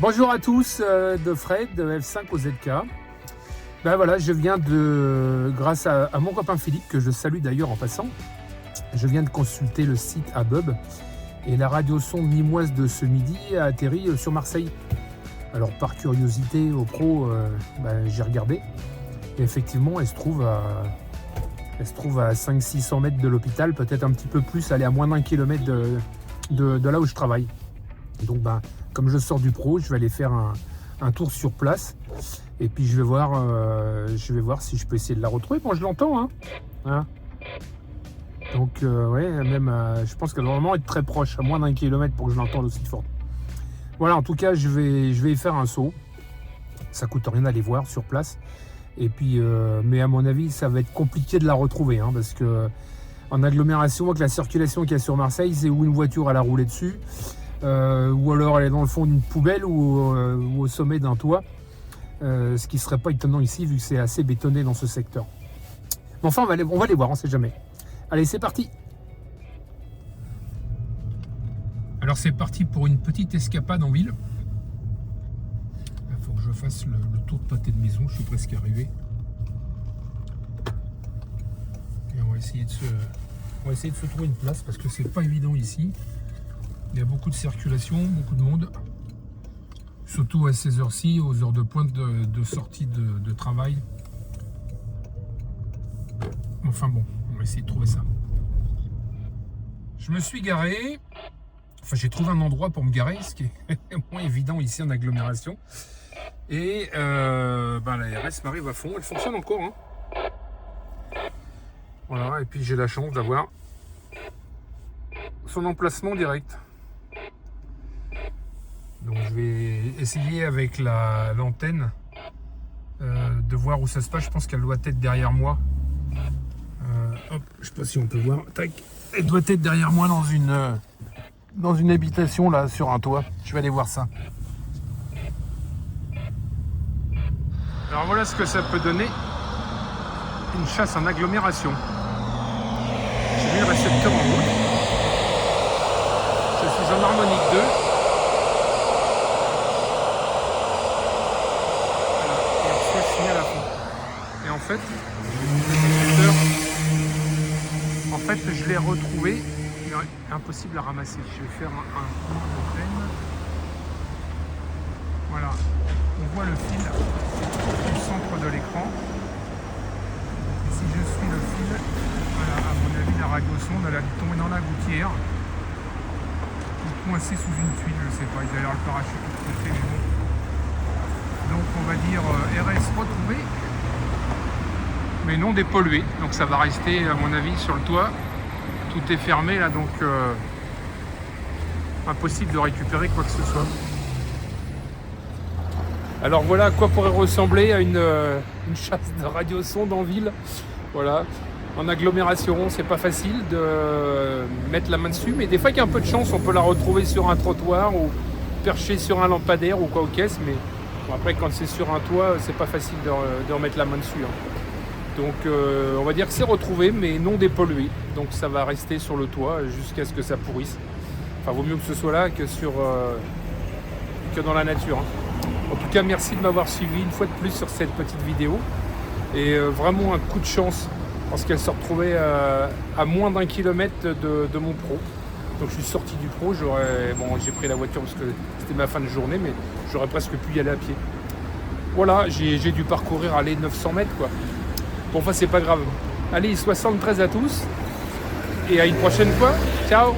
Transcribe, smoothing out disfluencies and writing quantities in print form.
Bonjour à tous, de Fred, de F5 au ZK. Ben voilà, je viens grâce à mon copain Philippe, que je salue d'ailleurs en passant, je viens de consulter le site ABUB et la radiosonde nîmoise de ce midi a atterri sur Marseille. Alors par curiosité au pro, j'ai regardé et effectivement elle se trouve à 500-600 mètres de l'hôpital, peut-être un petit peu plus, elle est à moins d'1 kilomètre de là où je travaille. Donc comme je sors du pro, je vais aller faire un tour sur place et puis je vais voir si je peux essayer de la retrouver. Bon, je l'entends, hein. Donc je pense qu'elle doit vraiment être très proche, à moins d'1 kilomètre pour que je l'entende aussi fort. Voilà, en tout cas, je vais y faire un saut. Ça coûte rien d'aller voir sur place. Et puis, mais à mon avis, ça va être compliqué de la retrouver, parce que en agglomération, avec la circulation qu'il y a sur Marseille, c'est où une voiture elle a roulé dessus, ou alors elle est dans le fond d'une poubelle ou au sommet d'un toit, ce qui serait pas étonnant ici vu que c'est assez bétonné dans ce secteur. Mais enfin, on va les voir, on sait jamais. Allez, c'est parti. Alors c'est parti pour une petite escapade en ville. Il faut que je fasse le tour de pâté de maison, je suis presque arrivé. Et on va essayer de se trouver une place parce que c'est pas évident ici. Il y a beaucoup de circulation, beaucoup de monde. Surtout à ces heures-ci, aux heures de pointe de sortie de travail. Enfin bon, on va essayer de trouver ça. Je me suis garé. Enfin, j'ai trouvé un endroit pour me garer, ce qui est moins évident ici en agglomération. Et la RS m'arrive à fond, elle fonctionne encore. Voilà, et puis j'ai la chance d'avoir son emplacement direct. Donc je vais essayer avec l'antenne de voir où ça se passe. Je pense qu'elle doit être derrière moi. Je sais pas si on peut voir. Tac. Elle doit être derrière moi dans une habitation là sur un toit. Je vais aller voir ça. Alors voilà ce que ça peut donner, une chasse en agglomération. J'ai mis le récepteur en route. Je suis en harmonique 2. Voilà, il reçoit le signal à fond. Et en fait, le récepteur, je l'ai retrouvé. Impossible à ramasser. Je vais faire un coup de peine. Voilà. On voit le fil au centre de l'écran. Et si je suis le fil, voilà, à mon avis, la radiosonde, elle a dû tomber dans la gouttière. Ou coincée sous une tuile, je ne sais pas. Il doit y avoir le parachute de côté, mais bon. Donc on va dire RS retrouvé, mais non dépollué. Donc ça va rester, à mon avis, sur le toit. Tout est fermé là, donc impossible de récupérer quoi que ce soit. Alors voilà à quoi pourrait ressembler à une chasse de radiosonde en ville. Voilà, en agglomération, c'est pas facile de mettre la main dessus, mais des fois qu'il y a un peu de chance, on peut la retrouver sur un trottoir ou percher sur un lampadaire ou quoi aux caisses. Mais bon, après, quand c'est sur un toit, c'est pas facile de remettre la main dessus. Donc on va dire que c'est retrouvé mais non dépollué, donc ça va rester sur le toit jusqu'à ce que ça pourrisse. Enfin, vaut mieux que ce soit là que dans la nature. En tout cas, merci de m'avoir suivi une fois de plus sur cette petite vidéo et vraiment un coup de chance parce qu'elle se retrouvait à moins d'1 kilomètre de mon pro. Donc je suis sorti du pro, j'ai pris la voiture parce que c'était ma fin de journée, mais j'aurais presque pu y aller à pied. Voilà, j'ai dû parcourir 900 mètres quoi. Bon, enfin, c'est pas grave. Allez, 73 à tous. Et à une prochaine fois. Ciao!